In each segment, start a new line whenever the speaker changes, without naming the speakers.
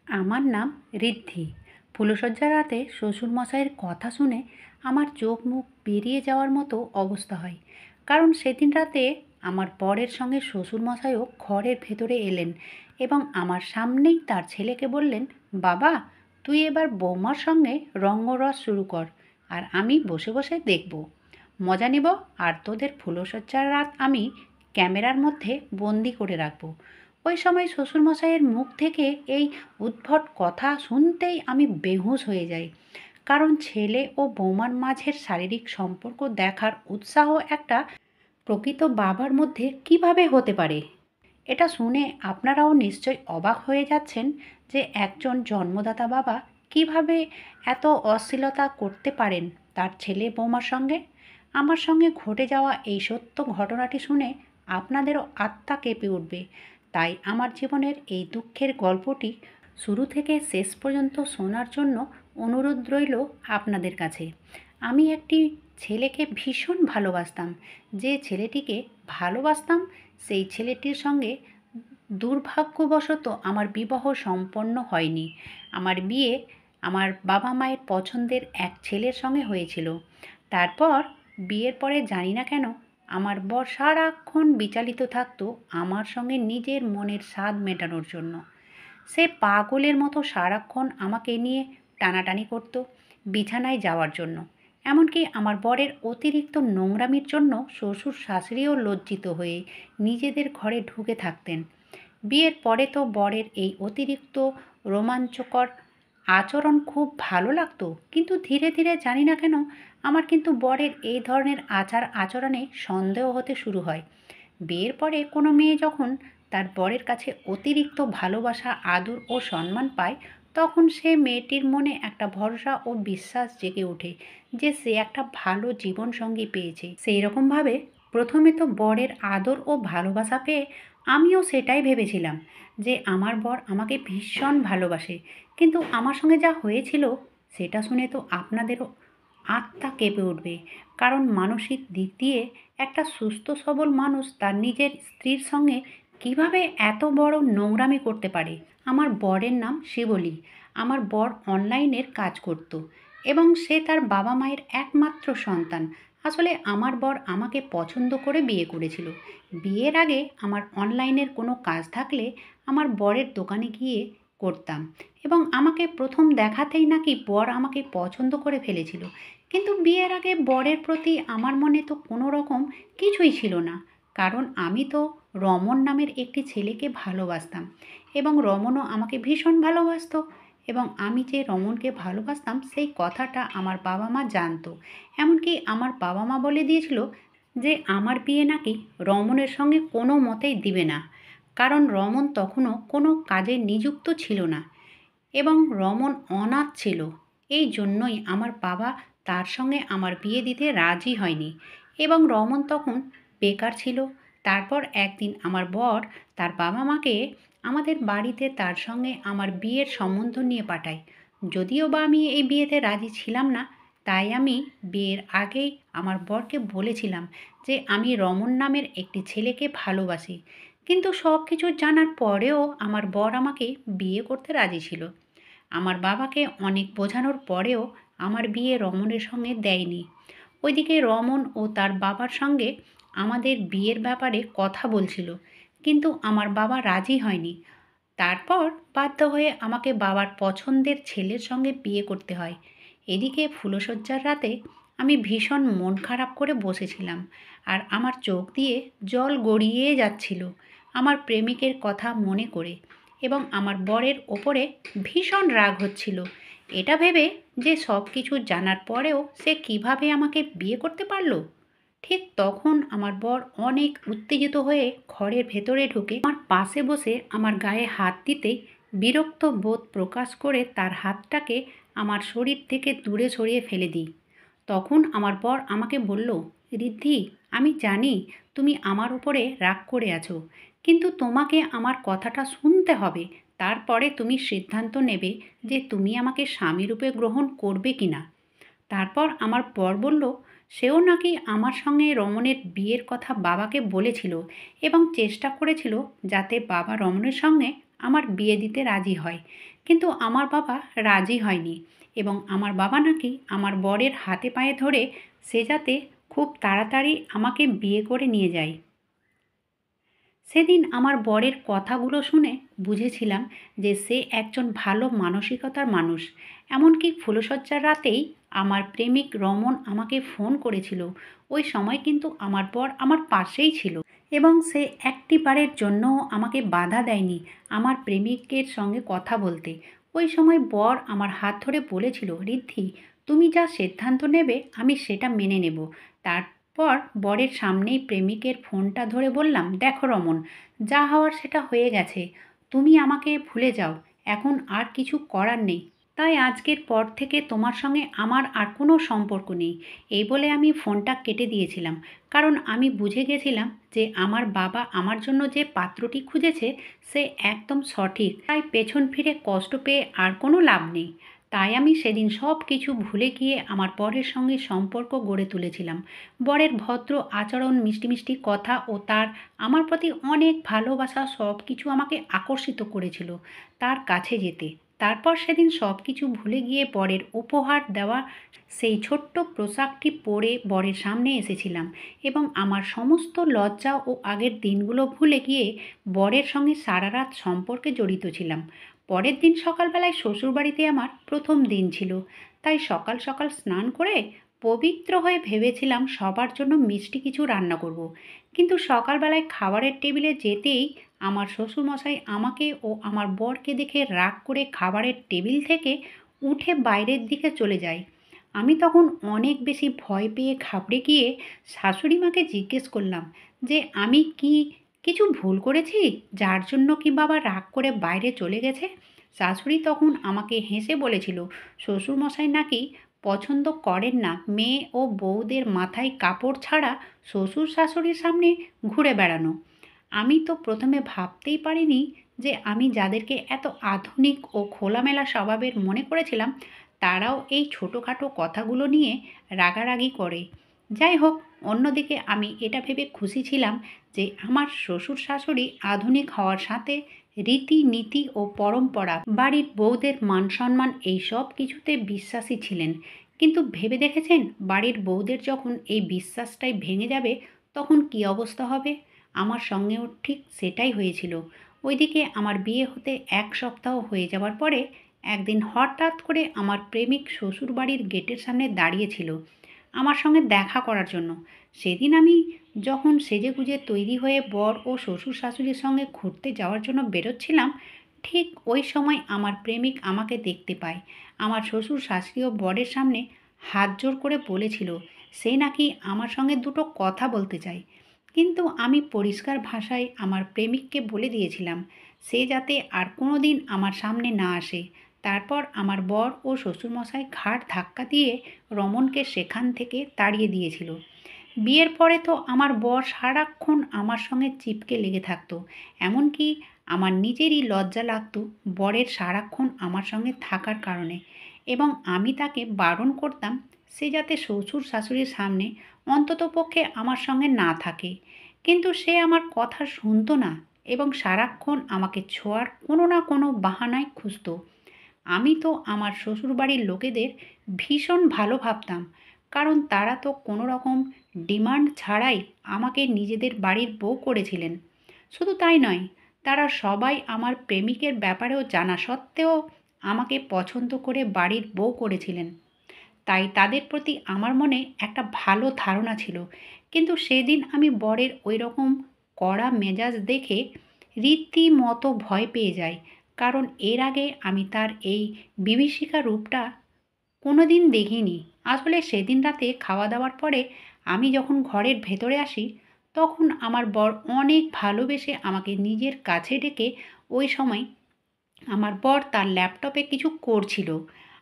আমার নাম ঋদ্ধি। ফুলশয্যা রাতে শ্বশুরমশাইয়ের কথা শুনে আমার চোখ মুখ বেরিয়ে যাওয়ার মতো অবস্থা হয়। কারণ সেদিন রাতে আমার বরের সঙ্গে শ্বশুরমশাইও ঘরের ভেতরে এলেন এবং আমার সামনেই তার ছেলেকে বললেন, বাবা, তুই এবার বৌমার সঙ্গে রঙ্গরস শুরু কর, আর আমি বসে বসে দেখব, মজা নিব, আর তোদের ফুলশয্যার রাত আমি ক্যামেরার মধ্যে বন্দি করে রাখব। ওই সময় শ্বশুরমশাইয়ের মুখ থেকে এই উদ্ভট কথা শুনতেই আমি বেহুঁশ হয়ে যাই। কারণ ছেলে ও বৌমার মাঝের শারীরিক সম্পর্ক দেখার উৎসাহ একটা প্রকৃত বাবার মধ্যে কিভাবে হতে পারে? এটা শুনে আপনারাও নিশ্চয় অবাক হয়ে যাচ্ছেন যে একজন জন্মদাতা বাবা কিভাবে এত অশ্লীলতা করতে পারেন তার ছেলে বৌমার সঙ্গে। আমার সঙ্গে ঘটে যাওয়া এই সত্য ঘটনাটি শুনে আপনাদেরও আত্মা কেঁপে উঠবে। তাই আমার জীবনের এই দুঃখের গল্পটি শুরু থেকে শেষ পর্যন্ত শোনার জন্য অনুরোধ রইল আপনাদের কাছে। আমি একটি ছেলেকে ভীষণ ভালোবাসতাম। যে ছেলেটিকে ভালোবাসতাম সেই ছেলেটির সঙ্গে দুর্ভাগ্যবশত আমার বিবাহ সম্পন্ন হয়নি। আমার বিয়ে আমার বাবা মায়ের পছন্দের এক ছেলের সঙ্গে হয়েছিল। তারপর বিয়ের পরে জানি না কেন আমার বর সারাক্ষণ বিচালিত থাকতো আমার সঙ্গে নিজের মনের স্বাদ মেটানোর জন্য। সে পাগলের মতো সারাক্ষণ আমাকে নিয়ে টানাটানি করতো বিছানায় যাওয়ার জন্য। এমনকি আমার বরের অতিরিক্ত নোংরামির জন্য শ্বশুর শাশুড়িও লজ্জিত হয়ে নিজেদের ঘরে ঢুকে থাকতেন। বিয়ের পরে তো বরের এই অতিরিক্ত রোমাঞ্চকর আচরণ খুব ভালো লাগতো, কিন্তু ধীরে ধীরে জানি না কেন আমার কিন্তু বরের এই ধরনের আচার আচরণে সন্দেহ হতে শুরু হয়। বিয়ের পরে কোনো মেয়ে যখন তার বরের কাছে অতিরিক্ত ভালোবাসা, আদর ও সম্মান পায়, তখন সে মেয়েটির মনে একটা ভরসা ও বিশ্বাস জেগে ওঠে যে সে একটা ভালো জীবনসঙ্গী পেয়েছে। সেই রকমভাবে প্রথমে তো বরের আদর ও ভালোবাসা পেয়ে আমিও সেটাই ভেবেছিলাম যে আমার বর আমাকে ভীষণ ভালোবাসে। কিন্তু আমার সঙ্গে যা হয়েছিল সেটা শুনে তো আপনাদেরও আত্মা কেঁপে উঠবে। কারণ মানসিক দিক দিয়ে একটা সুস্থ সবল মানুষ তার নিজের স্ত্রীর সঙ্গে কিভাবে এত বড় নোংরামি করতে পারে? আমার বরের নাম শিবলী। আমার বর অনলাইনের কাজ করত এবং সে তার বাবা মায়ের একমাত্র সন্তান। আসলে আমার বর আমাকে পছন্দ করে বিয়ে করেছিল। বিয়ের আগে আমার অনলাইনের কোনো কাজ থাকলে আমার বরের দোকানে গিয়ে করতাম এবং আমাকে প্রথম দেখাতেই নাকি বর আমাকে পছন্দ করে ফেলেছিল। কিন্তু বিয়ের আগে বরের প্রতি আমার মনে তো কোনো রকম কিছুই ছিল না। কারণ আমি তো রমন নামের একটি ছেলেকে ভালোবাসতাম এবং রমনও আমাকে ভীষণ ভালোবাসতো। এবং আমি যে রমনকে ভালোবাসতাম সেই কথাটা আমার বাবা মা জানতো। এমনকি আমার বাবা মা বলে দিয়েছিল যে আমার বিয়ে নাকি রমনের সঙ্গে কোনো মতেই দিবে না, কারণ রমন তখনও কোনো কাজে নিযুক্ত ছিল না এবং রমন অনাথ ছিল। এই জন্যই আমার বাবা তার সঙ্গে আমার বিয়ে দিতে রাজি হয়নি এবং রমন তখন বেকার ছিল। তারপর একদিন আমার বর তার বাবা মাকে আমাদের বাড়িতে তার সঙ্গে আমার বিয়ের সম্বন্ধ নিয়ে পাঠায়। যদিও বা আমি এই বিয়েতে রাজি ছিলাম না, তাই আমি বিয়ের আগেই আমার বরকে বলেছিলাম যে আমি রমন নামের একটি ছেলেকে ভালোবাসি। কিন্তু সব কিছু জানার পরেও আমার বর আমাকে বিয়ে করতে রাজি ছিল। আমার বাবাকে অনেক বোঝানোর পরেও আমার বিয়ে রমনের সঙ্গে দেয়নি। ওইদিকে রমন ও তার বাবার সঙ্গে আমাদের বিয়ের ব্যাপারে কথা বলছিল, কিন্তু আমার বাবা রাজি হয়নি। তারপর বাধ্য হয়ে আমাকে বাবার পছন্দের ছেলের সঙ্গে বিয়ে করতে হয়। এদিকে ফুলশয্যার রাতে আমি ভীষণ মন খারাপ করে বসেছিলাম আর আমার চোখ দিয়ে জল গড়িয়ে যাচ্ছিল আমার প্রেমিকের কথা মনে করে, এবং আমার বরের ওপরে ভীষণ রাগ হচ্ছিল এটা ভেবে যে সব কিছু জানার পরেও সে কিভাবে আমাকে বিয়ে করতে পারলো। ঠিক তখন আমার বর অনেক উত্তেজিত হয়ে ঘরের ভেতরে ঢুকে আমার পাশে বসে আমার গায়ে হাত দিতেই বিরক্ত বোধ প্রকাশ করে তার হাতটাকে আমার শরীর থেকে দূরে সরিয়ে ফেলে দিই। তখন আমার বর আমাকে বলল, ঋদ্ধি, আমি জানি তুমি আমার উপরে রাগ করে আছো, কিন্তু তোমাকে আমার কথাটা শুনতে হবে। তারপরে তুমি সিদ্ধান্ত নেবে যে তুমি আমাকে স্বামীরূপে গ্রহণ করবে কি না। তারপর আমার বর বলল সেও নাকি আমার সঙ্গে রমনের বিয়ের কথা বাবাকে বলেছিল এবং চেষ্টা করেছিল যাতে বাবা রমনের সঙ্গে আমার বিয়ে দিতে রাজি হয়। কিন্তু আমার বাবা রাজি হয়নি এবং আমার বাবা নাকি আমার বরের হাতে পায়ে ধরে সে যাতে খুব তাড়াতাড়ি আমাকে বিয়ে করে নিয়ে যায়। সেদিন আমার বরের কথাগুলো শুনে বুঝেছিলাম যে সে একজন ভালো মানসিকতার মানুষ। এমনকি ফুলশয্যার রাতেই আমার প্রেমিক রমন আমাকে ফোন করেছিল। ওই সময় কিন্তু আমার বর আমার পাশেই ছিল এবং সে একটিবারের জন্যও আমাকে বাধা দেয়নি আমার প্রেমিকের সঙ্গে কথা বলতে। ওই সময় বর আমার হাত ধরে বলেছিল, ঋদ্ধি, তুমি যা সিদ্ধান্ত নেবে আমি সেটা মেনে নেব। তারপর বরের সামনেই প্রেমিকের ফোনটা ধরে বললাম, দেখো রমন, যা হওয়ার সেটা হয়ে গেছে। তুমি আমাকে ভুলে যাও, এখন আর কিছু করার নেই। তাই আজকের পর থেকে তোমার সঙ্গে আমার আর কোনো সম্পর্ক নেই। এই বলে আমি ফোনটা কেটে দিয়েছিলাম। কারণ আমি বুঝে গেছিলাম যে আমার বাবা আমার জন্য যে পাত্রটি খুঁজেছে সে একদম সঠিক। তাই পেছন ফিরে কষ্ট পেয়ে আর কোনো লাভ নেই। তাই আমি সেদিন সব কিছু ভুলে গিয়ে আমার বরের সঙ্গে সম্পর্ক গড়ে তুলেছিলাম। বরের ভদ্র আচরণ, মিষ্টি মিষ্টি কথা ও তার আমার প্রতি অনেক ভালোবাসা সব কিছু আমাকে আকর্ষিত করেছিল তার কাছে যেতে। তারপর সেদিন সব কিছু ভুলে গিয়ে বরের উপহার দেওয়া সেই ছোট্ট পোশাকটি পরে বরের সামনে এসেছিলাম এবং আমার সমস্ত লজ্জা ও আগের দিনগুলো ভুলে গিয়ে বরের সঙ্গে সারা রাত সম্পর্কে জড়িত ছিলাম। পরের দিন সকালবেলায় শ্বশুরবাড়িতে আমার প্রথম দিন ছিল। তাই সকাল সকাল স্নান করে পবিত্র হয়ে ভেবেছিলাম সবার জন্য মিষ্টি কিছু রান্না করব। কিন্তু সকালবেলায় খাবারের টেবিলে যেতেই আমার শ্বশুরমশাই আমাকে ও আমার বরকে দেখে রাগ করে খাবারের টেবিল থেকে উঠে বাইরের দিকে চলে যায়। আমি তখন অনেক বেশি ভয় পেয়ে ঘাবড়ে গিয়ে শাশুড়ি মাকে জিজ্ঞেস করলাম যে আমি কি কিছু ভুল করেছি যার জন্য কি বাবা রাগ করে বাইরে চলে গেছে। শাশুড়ি তখন আমাকে হেসে বলেছিল শ্বশুরমশাই নাকি পছন্দ করেন না মেয়ে ও বউদের মাথায় কাপড় ছাড়া শ্বশুর শাশুড়ির সামনে ঘুরে বেড়ানো। আমি তো প্রথমে ভাবতেই পারিনি যে আমি যাদেরকে এত আধুনিক ও খোলামেলা স্বভাবের মনে করেছিলাম তারাও এই ছোটোখাটো কথাগুলো নিয়ে রাগারাগি করে। যাই হোক, অন্যদিকে আমি এটা ভেবে খুশি ছিলাম যে আমার শ্বশুর শাশুড়ি আধুনিক হওয়ার সাথে রীতিনীতি ও পরম্পরা, বাড়ির বউদের মান সম্মান এই সব কিছুতে বিশ্বাসী ছিলেন। কিন্তু ভেবে দেখেছেন বাড়ির বউদের যখন এই বিশ্বাসটাই ভেঙে যাবে তখন কী অবস্থা হবে? আমার সঙ্গেও ঠিক সেটাই হয়েছিল। ওইদিকে আমার বিয়ে হতে ১ সপ্তাহ হয়ে যাওয়ার পরে একদিন হঠাৎ করে আমার প্রেমিক শ্বশুরবাড়ির গেটের সামনে দাঁড়িয়েছিল আমার সঙ্গে দেখা করার জন্য। সেদিন আমি যখন সেজেগুজে তৈরি হয়ে বর ও শ্বশুর শাশুড়ির সঙ্গে ঘুরতে যাওয়ার জন্য বেরোচ্ছিলাম, ঠিক ওই সময় আমার প্রেমিক আমাকে দেখতে পায়। আমার শ্বশুর শাশুড়ি ও বরের সামনে হাত জোড় করে বলেছিল সে নাকি আমার সঙ্গে দুটো কথা বলতে চায়। কিন্তু আমি পরিষ্কার ভাষায় আমার প্রেমিককে বলে দিয়েছিলাম সে যাতে আর কোনো দিন আমার সামনে না আসে। তারপর আমার বর ও শ্বশুরমশাই ঘাড় ধাক্কা দিয়ে রমনকে সেখান থেকে তাড়িয়ে দিয়েছিল। বিয়ের পরে তো আমার বর সারাক্ষণ আমার সঙ্গে চিপকে লেগে থাকতো। এমনকি আমার নিজেরই লজ্জা লাগতো বরের সারাক্ষণ আমার সঙ্গে থাকার কারণে এবং আমি তাকে বারণ করতাম সে যাতে শ্বশুর শাশুড়ির সামনে অন্ততপক্ষে আমার সঙ্গে না থাকে। কিন্তু সে আমার কথা শুনতো না এবং সারাক্ষণ আমাকে ছোঁয়ার কোনো না কোনো বাহানায় খুঁজতো। আমি তো আমার শ্বশুরবাড়ির লোকেদের ভীষণ ভালো ভাবতাম, কারণ তারা তো কোনো রকম ডিমান্ড ছাড়াই আমাকে নিজেদের বাড়ির বউ করেছিলেন। শুধু তাই নয়, তারা সবাই আমার প্রেমিকের ব্যাপারেও জানা সত্ত্বেও আমাকে পছন্দ করে বাড়ির বউ করেছিলেন। তাই তাদের প্রতি আমার মনে একটা ভালো ধারণা ছিল। কিন্তু সেদিন আমি বরের ওই রকম কড়া মেজাজ দেখে রীতিমতো ভয় পেয়ে যাই। কারণ এর আগে আমি তার এই বিভীষিকা রূপটা কোনোদিন দেখিনি। আসলে সেদিন রাতে খাওয়া দাওয়ার পরে আমি যখন ঘরের ভেতরে আসি তখন আমার বর অনেক ভালোবেসে আমাকে নিজের কাছে ডেকে ওই সময় আমার বর তার ল্যাপটপে কিছু করছিল।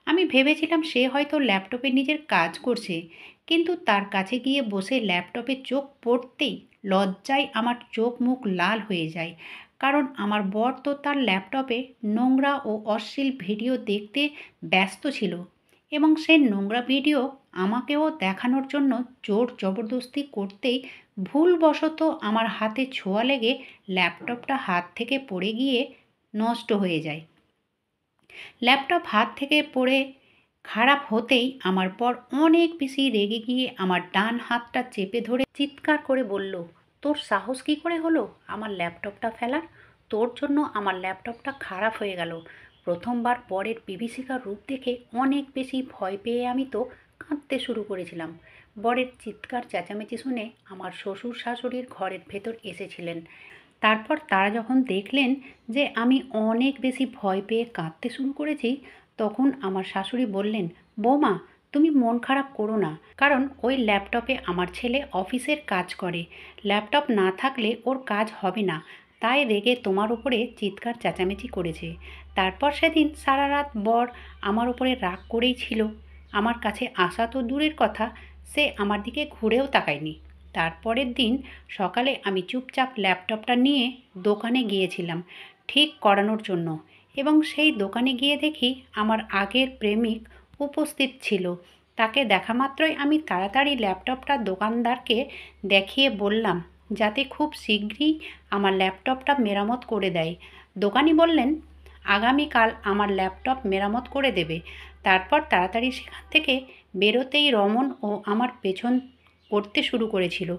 আমি ভেবেছিলাম সে হয়তো ল্যাপটপে নিজের কাজ করছে, কিন্তু তার কাছে গিয়ে বসে ল্যাপটপে চোখ পড়তেই লজ্জায় আমার চোখ মুখ লাল হয়ে যায়। কারণ আমার বর তো তার ল্যাপটপে নোংরা ও অশ্লীল ভিডিও দেখতে ব্যস্ত ছিল এবং সেই নোংরা ভিডিও আমাকেও দেখানোর জন্য জোর জবরদস্তি করতেই ভুলবশত আমার হাতে ছোঁয়া লেগে ল্যাপটপটা হাত থেকে পড়ে গিয়ে নষ্ট হয়ে যায়। ল্যাপটপ হাত থেকে পড়ে খারাপ হতেই আমার বর অনেক বেশি রেগে গিয়ে আমার ডান হাতটা চেপে ধরে চিৎকার করে বলল, তোর সাহস কী করে হলো আমার ল্যাপটপটা ফেলার? তোর জন্য আমার ল্যাপটপটা খারাপ হয়ে গেল। প্রথমবার বরের বিভীষিকার রূপ দেখে অনেক বেশি ভয় পেয়ে আমি তো কাঁদতে শুরু করেছিলাম। বরের চিৎকার চেঁচামেচি শুনে আমার শ্বশুর শাশুড়ির ঘরের ভেতর এসেছিলেন। তারপর তারা যখন দেখলেন যে আমি অনেক বেশি ভয় পেয়ে কাঁদতে শুরু করেছি, তখন আমার শাশুড়ি বললেন, বৌমা, তুমি মন খারাপ করো না, কারণ ওই ল্যাপটপে আমার ছেলে অফিসের কাজ করে। ল্যাপটপ না থাকলে ওর কাজ হবে না, তাই রেগে তোমার উপরে চিৎকার চেঁচামেচি করেছে। তারপর সেদিন সারা রাত বর আমার উপরে রাগ করেই ছিল। আমার কাছে আসা তো দূরের কথা, সে আমার দিকে ঘুরেও তাকায়নি। তারপরের দিন সকালে আমি চুপচাপ ল্যাপটপটা নিয়ে দোকানে গিয়েছিলাম ঠিক করানোর জন্য, এবং সেই দোকানে গিয়ে দেখি আমার আগের প্রেমিক উপস্থিত ছিল। তাকে দেখা মাত্রই আমি তাড়াতাড়ি ল্যাপটপটা দোকানদারকে দেখিয়ে বললাম যাতে খুব শীঘ্রই আমার ল্যাপটপটা মেরামত করে দেয়। দোকানি বললেন আগামীকাল আমার ল্যাপটপ মেরামত করে দেবে। তারপর তাড়াতাড়ি সেখান থেকে বেরোতেই রমন ও আমার পেছন করতে শুরু করেছিল।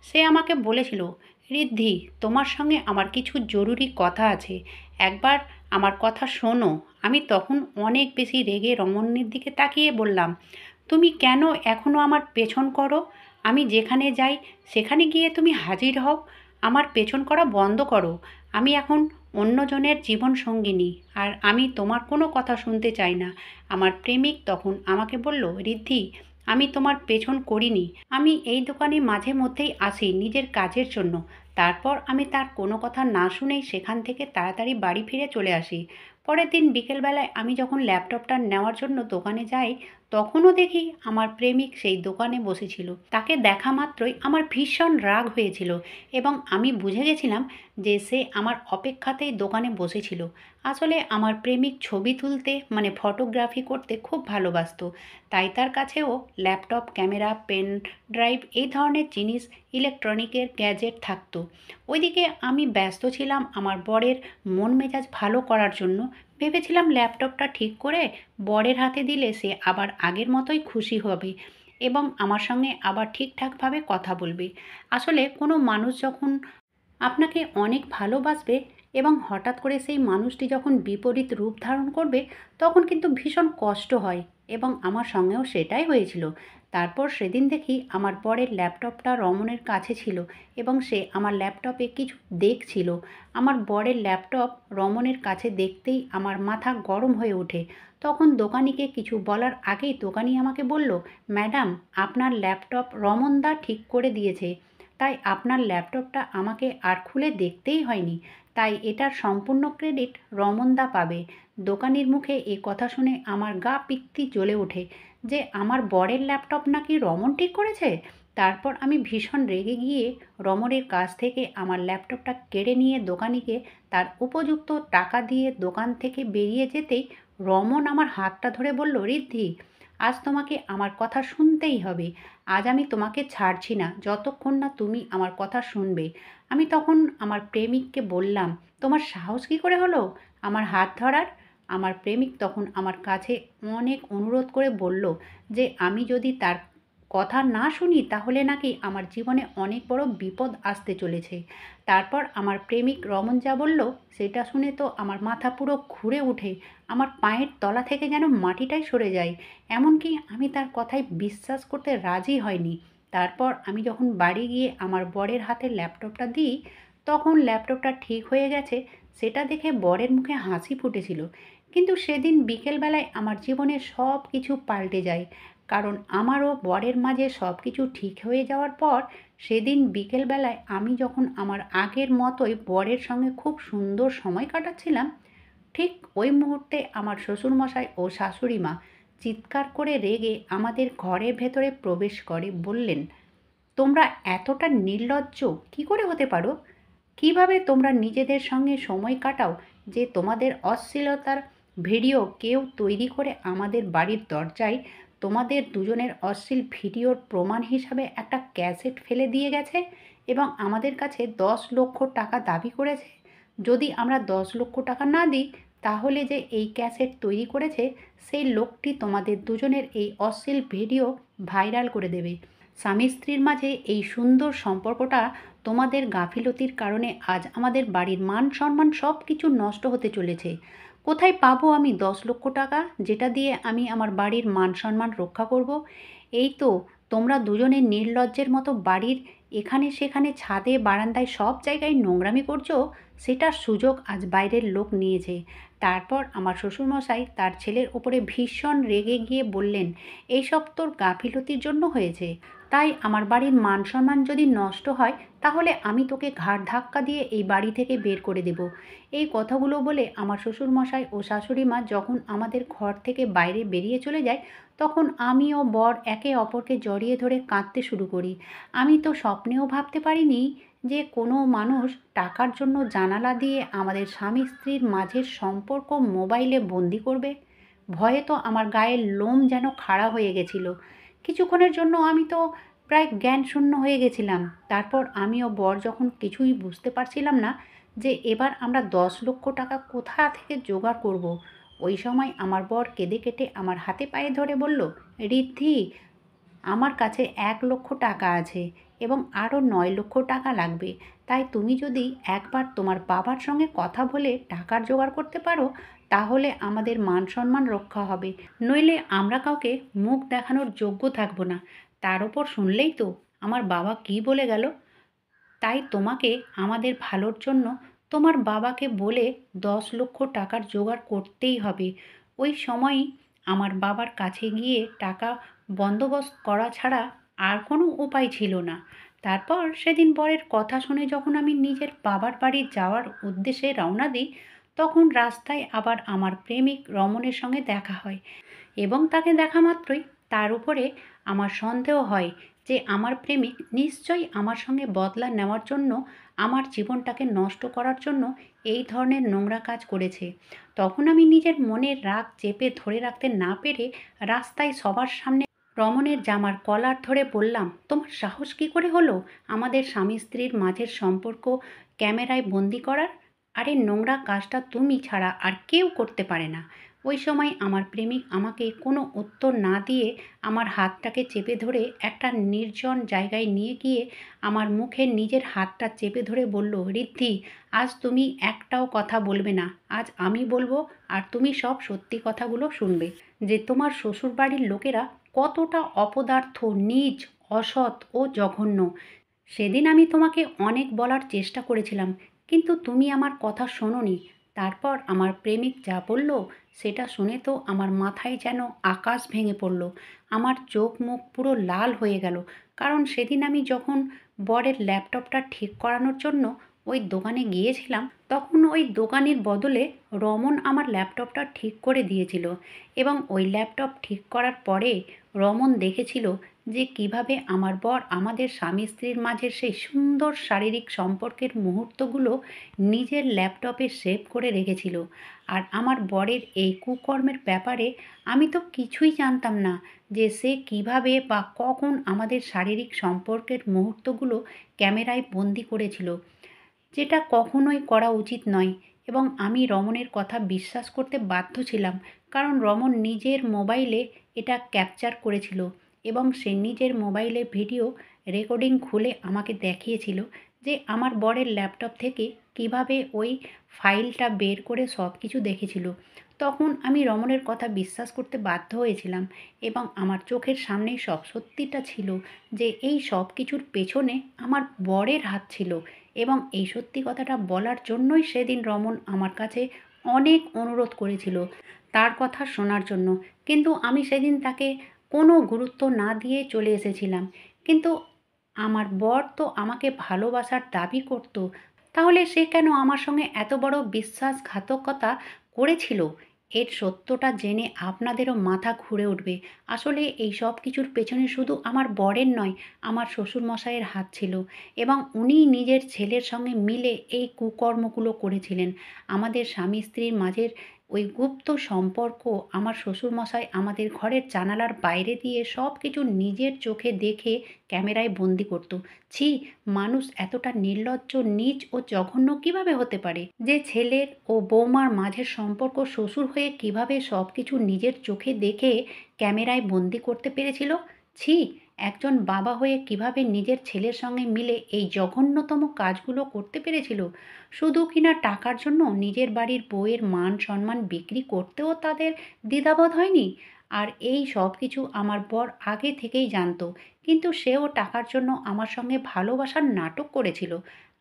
সে আমাকে বলেছিল, ঋদ্ধি, তোমার সঙ্গে আমার কিছু জরুরি কথা আছে, একবার আমার কথা শোনো। আমি তখন অনেক বেশি রেগে রমণীর দিকে তাকিয়ে বললাম, তুমি কেন এখনও আমার পেছন করো? আমি যেখানে যাই সেখানে গিয়ে তুমি হাজির হও। আমার পেছন করা বন্ধ করো। আমি এখন অন্যজনের জীবন সঙ্গিনী, আর আমি তোমার কোনো কথা শুনতে চাই না। আমার প্রেমিক তখন আমাকে বলল, ঋদ্ধি, আমি তোমার পেছন করিনি। আমি এই দোকানে মাঝে মধ্যেই আসি নিজের কাজের জন্য। তারপর আমি তার কোনো কথা না শুনেই সেখান থেকে তাড়াতাড়ি বাড়ি ফিরে চলে আসি। পরের দিন বিকেলবেলায় আমি যখন ল্যাপটপটা নেওয়ার জন্য দোকানে যাই, তখনও দেখি আমার প্রেমিক সেই দোকানে বসেছিল। তাকে দেখা মাত্রই আমার ভীষণ রাগ হয়েছিল, এবং আমি বুঝে গেছিলাম যে সে আমার অপেক্ষাতেই দোকানে বসেছিল। আসলে আমার প্রেমিক ছবি তুলতে মানে ফটোগ্রাফি করতে খুব ভালোবাসতো, তাই তার কাছেও ল্যাপটপ, ক্যামেরা, পেন ড্রাইভ এই ধরনের জিনিস, ইলেকট্রনিকের গ্যাজেট থাকতো। ওইদিকে আমি ব্যস্ত ছিলাম আমার বরের মন মেজাজ ভালো করার জন্য। ভেবেছিলাম ল্যাপটপটা ঠিক করে বরের হাতে দিলে সে আবার আগের মতোই খুশি হবে এবং আমার সঙ্গে আবার ঠিকঠাকভাবে কথা বলবে। আসলে কোনো মানুষ যখন আপনাকে অনেক ভালোবাসবে এবং হঠাৎ করে সেই মানুষটি যখন বিপরীত রূপ ধারণ করবে, তখন কিন্তু ভীষণ কষ্ট হয়, এবং আমার সঙ্গেও সেটাই হয়েছিল। তারপর সেদিন দেখি আমার বরের ল্যাপটপটা রমনের কাছে ছিল, এবং সে আমার ল্যাপটপে কিছু দেখছিল। আমার বরের ল্যাপটপ রমনের কাছে দেখতেই আমার মাথা গরম হয়ে ওঠে। তখন দোকানিকে কিছু বলার আগেই দোকানি আমাকে বলল, ম্যাডাম, আপনার ল্যাপটপ রমনদা ঠিক করে দিয়েছে, তাই আপনার ল্যাপটপটা আমাকে আর খুলে দেখতেই হয়নি, তাই এটার সম্পূর্ণ ক্রেডিট রমনদা পাবে। দোকানির মুখে এ কথা শুনে আমার গা পিত্তি জ্বলে ওঠে যে আমার বরের ল্যাপটপ নাকি রমন ঠিক করেছে। তারপর আমি ভীষণ রেগে গিয়ে রমনের কাছ থেকে আমার ল্যাপটপটা কেড়ে নিয়ে দোকানিকে তার উপযুক্ত টাকা দিয়ে দোকান থেকে বেরিয়ে যেতেই রমন আমার হাতটা ধরে বলল, ঋদ্ধি, আজ তোমাকে আমার কথা শুনতেই হবে। আজ আমি তোমাকে ছাড়ছি না যতক্ষণ না তুমি আমার কথা শুনবে। আমি তখন আমার প্রেমিককে বললাম, তোমার সাহস কী করে হলো আমার হাত ধরার? আমার প্রেমিক তখন আমার কাছে অনেক অনুরোধ করে বলল যে আমি যদি তার কথা না শুনি তাহলে নাকি আমার জীবনে অনেক বড় বিপদ আসতে চলেছে। তারপর আমার প্রেমিক রমন যা বলল সেটা শুনে তো আমার মাথা পুরো ঘুরে ওঠে। আমার পায়ের তলা থেকে যেন মাটিটাই সরে যায়। এমনকি আমি তার কথায় বিশ্বাস করতে রাজি হয়নি। তারপর আমি যখন বাড়ি গিয়ে আমার বরের হাতে ল্যাপটপটা দিই, তখন ল্যাপটপটা ঠিক হয়ে গেছে সেটা দেখে বরের মুখে হাসি ফুটেছিল। কিন্তু সেদিন বিকেলবেলায় আমার জীবনে সব কিছু পাল্টে যায়, কারণ আমার ও বরের মাঝে সব কিছু ঠিক হয়ে যাওয়ার পর সেদিন বিকেলবেলায় আমি যখন আমার আগের মতোই বরের সঙ্গে খুব সুন্দর সময় কাটাচ্ছিলাম, ঠিক ওই মুহূর্তে আমার শ্বশুরমশাই ও শাশুড়ি মা চিৎকার করে রেগে আমাদের ঘরের ভেতরে প্রবেশ করে বললেন, তোমরা এতটা নির্লজ্জ কী করে হতে পারো? কিভাবে তোমরা নিজেদের সঙ্গে সময় কাটাও যে তোমাদের অশ্লীলতার ভিডিও কেউ তৈরি করে আমাদের বাড়ির দরজায় তোমাদের দুজনের অশ্লীল ভিডিওর প্রমাণ হিসাবে একটা ক্যাসেট ফেলে দিয়ে গেছে এবং আমাদের কাছে 10 লক্ষ টাকা দাবি করেছে? যদি আমরা 10 লক্ষ টাকা না দিই, তাহলে যে এই ক্যাসেট তৈরি করেছে সেই লোকটি তোমাদের দুজনের এই অশ্লীল ভিডিও ভাইরাল করে দেবে। স্বামী স্ত্রীর মাঝে এই সুন্দর সম্পর্কটা তোমাদের গাফিলতির কারণে আজ আমাদের বাড়ির মান সম্মান সব কিছু নষ্ট হতে চলেছে। কোথায় পাবো আমি 10 লক্ষ টাকা, যেটা দিয়ে আমি আমার বাড়ির মান সম্মান রক্ষা করব? এই তো তোমরা দুজনে নির্লজ্জের মতো বাড়ির এখানে সেখানে ছাদে বারান্দায় সব জায়গায় নোংরামি করছো। সেটার সুযোগ আজ বাইরের লোক নিয়েছে। তারপর আমার শ্বশুরমশাই তার ছেলের ওপরে ভীষণ রেগে গিয়ে বললেন, এইসব তোর গাফিলতির জন্য হয়েছে। তাই আমার বাড়ির মান সম্মান যদি নষ্ট হয়, তাহলে আমি তোকে ঘাড় ধাক্কা দিয়ে এই বাড়ি থেকে বের করে দেব। এই কথাগুলো বলে আমার শ্বশুরমশাই ও শাশুড়ি মা যখন আমাদের ঘর থেকে বাইরে বেরিয়ে চলে যায়, তখন আমি ও বর একে অপরকে জড়িয়ে ধরে কাঁদতে শুরু করি। আমি তো স্বপ্নেও ভাবতে পারিনি যে কোনো মানুষ টাকার জন্য জানালা দিয়ে আমাদের স্বামী স্ত্রীর মাঝের সম্পর্ক মোবাইলে বন্দি করবে। ভয়ে তো আমার গায়ের লোম যেন খাড়া হয়ে গেছিল। কিছুক্ষণের জন্য আমি তো প্রায় জ্ঞান শূন্য হয়ে গেছিলাম। তারপর আমি ও বর যখন কিছুই বুঝতে পারছিলাম না যে এবার আমরা 10 লক্ষ টাকা কোথা থেকে জোগাড় করব, ওই সময় আমার বর কেঁদে কেটে আমার হাতে পায়ে ধরে বলল, ঋদ্ধি, আমার কাছে 1 লক্ষ টাকা আছে এবং আরও 9 লক্ষ টাকা লাগবে। তাই তুমি যদি একবার তোমার বাবার সঙ্গে কথা বলে টাকার জোগাড় করতে পারো, তাহলে আমাদের মান সম্মান রক্ষা হবে। নইলে আমরা কাউকে মুখ দেখানোর যোগ্য থাকবো না। তার ওপর শুনলেই তো আমার বাবা কী বলে গেল। তাই তোমাকে আমাদের ভালোর জন্য তোমার বাবাকে বলে 10 লক্ষ টাকার জোগাড় করতেই হবে। ওই সময়ই আমার বাবার কাছে গিয়ে টাকা বন্দোবস্ত করা ছাড়া আর কোনো উপায় ছিল না। তারপর সেদিন বরের কথা শুনে যখন আমি নিজের বাবার বাড়ি যাওয়ার উদ্দেশ্যে রওনা দিই, তখন রাস্তায় আবার আমার প্রেমিক রমণের সঙ্গে দেখা হয় এবং তাকে দেখা মাত্রই তার উপরে আমার সন্দেহ হয় যে আমার প্রেমিক নিশ্চয়ই আমার সঙ্গে বদলা নেওয়ার জন্য, আমার জীবনটাকে নষ্ট করার জন্য এই ধরনের নোংরা কাজ করেছে। তখন আমি নিজের মনের রাগ চেপে ধরে রাখতে না পেরে রাস্তায় সবার সামনে রমণের জামার কলার ধরে বললাম, তোমার সাহস কী করে হলো আমাদের স্বামী স্ত্রীর মাঝের সম্পর্ক ক্যামেরায় বন্দি করার? আরে নোংরা কাজটা তুমি ছাড়া আর কেউ করতে পারে না। ওই সময় আমার প্রেমিক আমাকে কোনো উত্তর না দিয়ে আমার হাতটাকে চেপে ধরে একটা নির্জন জায়গায় নিয়ে গিয়ে আমার মুখে নিজের হাতটা চেপে ধরে বলল, ঋদ্ধি, আজ তুমি একটাও কথা বলবে না। আজ আমি বলবো আর তুমি সব সত্যি কথাগুলো শুনবে, যে তোমার শ্বশুরবাড়ির লোকেরা কতটা অপদার্থ, নীচ, অসৎ ও জঘন্য। সেদিন আমি তোমাকে অনেক বলার চেষ্টা করেছিলাম, কিন্তু তুমি আমার কথা শোনোনি। তারপর আমার প্রেমিক যা বলল, সেটা শুনে তো আমার মাথায় যেন আকাশ ভেঙে পড়ল। আমার চোখ মুখ পুরো লাল হয়ে গেল। কারণ সেদিন আমি যখন বরের ল্যাপটপটা ঠিক করানোর জন্য ওই দোকানে গিয়েছিলাম, তখন ওই দোকানির বদলে রমন আমার ল্যাপটপটা ঠিক করে দিয়েছিল এবং ওই ল্যাপটপ ঠিক করার পরে রমন দেখেছিল যে কিভাবে আমার বর আমাদের স্বামী স্ত্রীর মাঝের সেই সুন্দর শারীরিক সম্পর্কের মুহূর্তগুলো নিজের ল্যাপটপে সেভ করে রেখেছিল। আর আমার বরের এই কুকর্মের ব্যাপারে আমি তো কিছুই জানতাম না, যে সে কিভাবে বা কখন আমাদের শারীরিক সম্পর্কের মুহূর্তগুলো ক্যামেরায় বন্দি করেছিল, যেটা কখনোই করা উচিত নয়। এবং আমি রমনের কথা বিশ্বাস করতে বাধ্য ছিলাম, কারণ রমন নিজের মোবাইলে এটা ক্যাপচার করেছিল এবং সে নিজের মোবাইলে ভিডিও রেকর্ডিং খুলে আমাকে দেখিয়েছিল যে আমার বরের ল্যাপটপ থেকে কিভাবে ওই ফাইলটা বের করে সব কিছু দেখেছিল। তখন আমি রমনের কথা বিশ্বাস করতে বাধ্য হয়েছিলাম এবং আমার চোখের সামনেই সব সত্যিটা ছিল, যে এই সব কিছুর পেছনে আমার বরের হাত ছিল। এবং এই সত্যি কথাটা বলার জন্যই সেদিন রমন আমার কাছে অনেক অনুরোধ করেছিল তার কথা শোনার জন্য। কিন্তু আমি সেদিন তাকে কোনো গুরুত্ব না দিয়ে চলে এসেছিলাম। কিন্তু আমার বর তো আমাকে ভালোবাসার দাবি করত, তাহলে সে কেন আমার সঙ্গে এত বড় বিশ্বাসঘাতকতা করেছিল? এর সত্যটা জেনে আপনাদেরও মাথা ঘুরে উঠবে। আসলে এই সব কিছুর পেছনে শুধু আমার বরের নয়, আমার শ্বশুরমশাইয়ের হাত ছিল এবং উনিই নিজের ছেলের সঙ্গে মিলে এই কুকর্মগুলো করেছিলেন। আমাদের স্বামী স্ত্রীর মাঝের ওই গুপ্ত সম্পর্ক আমার শ্বশুরমশাই আমাদের ঘরের জানালার বাইরে দিয়ে সব কিছু নিজের চোখে দেখে ক্যামেরায় বন্দি করত। ছি! মানুষ এতটা নির্লজ্জ, নীচ ও জঘন্য কিভাবে হতে পারে? যে ছেলের ও বৌমার মাঝের সম্পর্ক শ্বশুর হয়ে কিভাবে সব কিছু নিজের চোখে দেখে ক্যামেরায় বন্দি করতে পেরেছিল? ছি! একজন বাবা হয়ে কিভাবে নিজের ছেলের সঙ্গে মিলে এই জঘন্যতম কাজগুলো করতে পেরেছিল? শুধু কিনা টাকার জন্য নিজের বাড়ির বউয়ের মান সম্মান বিক্রি করতেও তাদের দ্বিধাবোধ হয়নি। আর এই সব কিছু আমার বর আগে থেকেই জানতো, কিন্তু সেও টাকার জন্য আমার সঙ্গে ভালোবাসার নাটক করেছিল।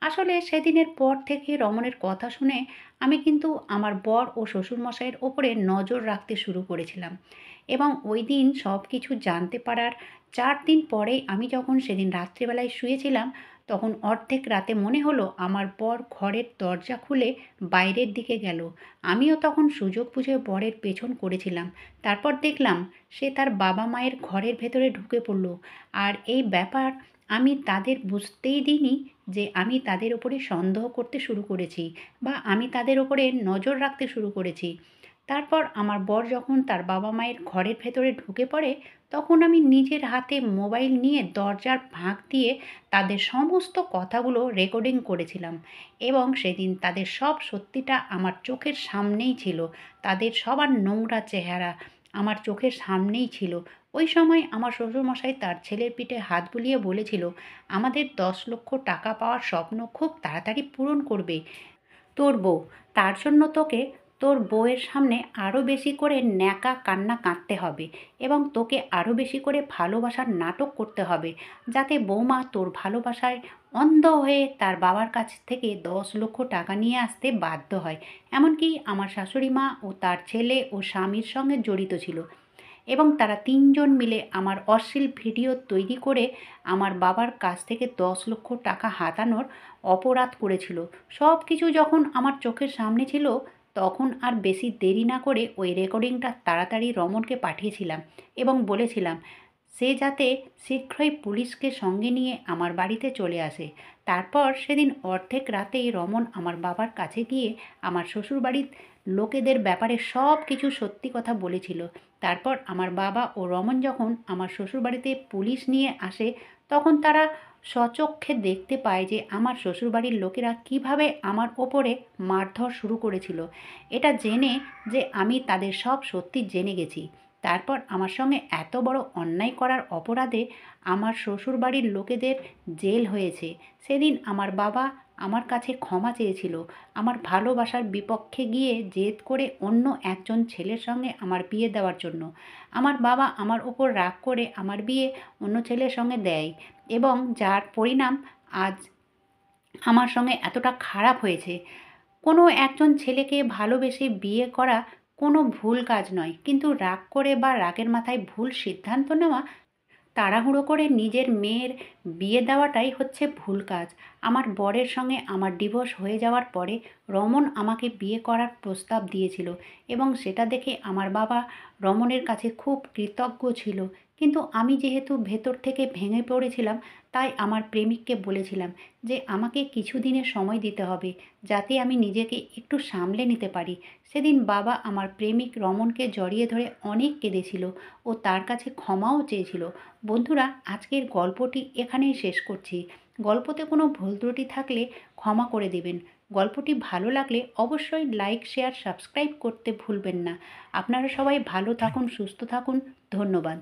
আসলে সেদিনের পর থেকে রমণের কথা শুনে আমি কিন্তু আমার বর ও শ্বশুরমশাইয়ের ওপরে নজর রাখতে শুরু করেছিলাম, এবং ওই দিন সব কিছু জানতে পারার 4 দিন পরেই আমি যখন সেদিন রাত্রিবেলায় শুয়েছিলাম, তখন অর্ধেক রাতে মনে হলো আমার বর ঘরের দরজা খুলে বাইরের দিকে গেল। আমিও তখন সুযোগ বুঝে বরের পেছন করেছিলাম। তারপর দেখলাম সে তার বাবা মায়ের ঘরের ভেতরে ঢুকে পড়ল। আর এই ব্যাপার আমি তাদের বুঝতেই দিইনি যে আমি তাদের ওপরে সন্দেহ করতে শুরু করেছি, বা আমি তাদের ওপরে নজর রাখতে শুরু করেছি। তারপর আমার বর যখন তার বাবা মায়ের ঘরের ভেতরে ঢুকে পড়ে, তখন আমি নিজের হাতে মোবাইল নিয়ে দরজার ফাঁক দিয়ে তাদের সমস্ত কথাগুলো রেকর্ডিং করেছিলাম, এবং সেদিন তাদের সব সত্যিটা আমার চোখের সামনেই ছিল। তাদের সবার নোংরা চেহারা আমার চোখের সামনেই ছিল। ওই সময় আমার শ্বশুরমশাই তার ছেলের পিঠে হাত বুলিয়ে বলেছিল, আমাদের 10 লক্ষ টাকা পাওয়ার স্বপ্ন খুব তাড়াতাড়ি পূরণ করবে তোর বউ। তার জন্য তোকে তোর বউয়ের সামনে আরও বেশি করে ন্যাকা কান্না কাঁদতে হবে, এবং তোকে আরও বেশি করে ভালোবাসার নাটক করতে হবে, যাতে বৌমা তোর ভালোবাসায় অন্ধ হয়ে তার বাবার কাছ থেকে 10 লক্ষ টাকা নিয়ে আসতে বাধ্য হয়। এমনকি আমার শাশুড়ি মা ও তার ছেলে ও স্বামীর সঙ্গে জড়িত ছিল, এবং তারা 3জন মিলে আমার অশ্লীল ভিডিও তৈরি করে আমার বাবার কাছ থেকে 10 লক্ষ টাকা হাতানোর অপরাধ করেছিল। সব কিছু যখন আমার চোখের সামনে ছিল, তখন আর বেশি দেরি না করে ওই রেকর্ডিংটা তাড়াতাড়ি রমনকে পাঠিয়েছিলাম, এবং বলেছিলাম সে যাতে শীঘ্রই পুলিশকে সঙ্গে নিয়ে আমার বাড়িতে চলে আসে। তারপর সেদিন অর্ধেক রাতেই রমন আমার বাবার কাছে গিয়ে আমার শ্বশুরবাড়ির লোকেদের ব্যাপারে সব কিছু সত্যি কথা বলেছিল। তারপর আমার বাবা ও রমন যখন আমার শ্বশুরবাড়িতে পুলিশ নিয়ে আসে, তখন তারা স্বচক্ষে দেখতে পায় যে আমার শ্বশুরবাড়ির লোকেরা কিভাবে আমার ওপরে মারধর শুরু করেছিল। এটা জেনে যে আমি তাদের সব সত্যি জেনে গেছি। তারপর আমার সঙ্গে এত বড় অন্যায় করার অপরাধে আমার শ্বশুরবাড়ির লোকেদের জেল হয়েছে। সেদিন আমার বাবা আমার কাছে ক্ষমা চেয়েছিল, আমার ভালোবাসার বিপক্ষে গিয়ে জেদ করে অন্য একজন ছেলের সঙ্গে আমার বিয়ে দেওয়ার জন্য। আমার বাবা আমার ওপর রাগ করে আমার বিয়ে অন্য ছেলের সঙ্গে দেয়, এবং যার পরিণাম আজ আমার সঙ্গে এতটা খারাপ হয়েছে। কোনো একজন ছেলেকে ভালোবেসে বিয়ে করা কোনো ভুল কাজ নয়, কিন্তু রাগ করে বা রাগের মাথায় ভুল সিদ্ধান্ত নেওয়া, তাড়াহুড়ো করে নিজের মেয়ের বিয়ে দেওয়াটাই হচ্ছে ভুল কাজ। আমার বরের সঙ্গে আমার ডিভোর্স হয়ে যাওয়ার পরে রমন আমাকে বিয়ে করার প্রস্তাব দিয়েছিল, এবং সেটা দেখে আমার বাবা রমনের কাছে খুব কৃতজ্ঞ ছিল। কিন্তু আমি যেহেতু ভেতর থেকে ভেঙে পড়েছিলাম, তাই আমার প্রেমিককে বলেছিলাম যে আমাকে কিছু দিনের সময় দিতে হবে, যাতে আমি নিজেকে একটু সামলে নিতে পারি। সেদিন বাবা আমার প্রেমিক রমনকে জড়িয়ে ধরে অনেক কেঁদেছিল ও তার কাছে ক্ষমাও চেয়েছিল। বন্ধুরা, আজকের গল্পটি এখানেই শেষ করছি। গল্পতে কোনো ভুল ত্রুটি থাকলে ক্ষমা করে দেবেন। গল্পটি ভালো লাগলে অবশ্যই লাইক, শেয়ার, সাবস্ক্রাইব করতে ভুলবেন না। আপনারা সবাই ভালো থাকুন, সুস্থ থাকুন। ধন্যবাদ।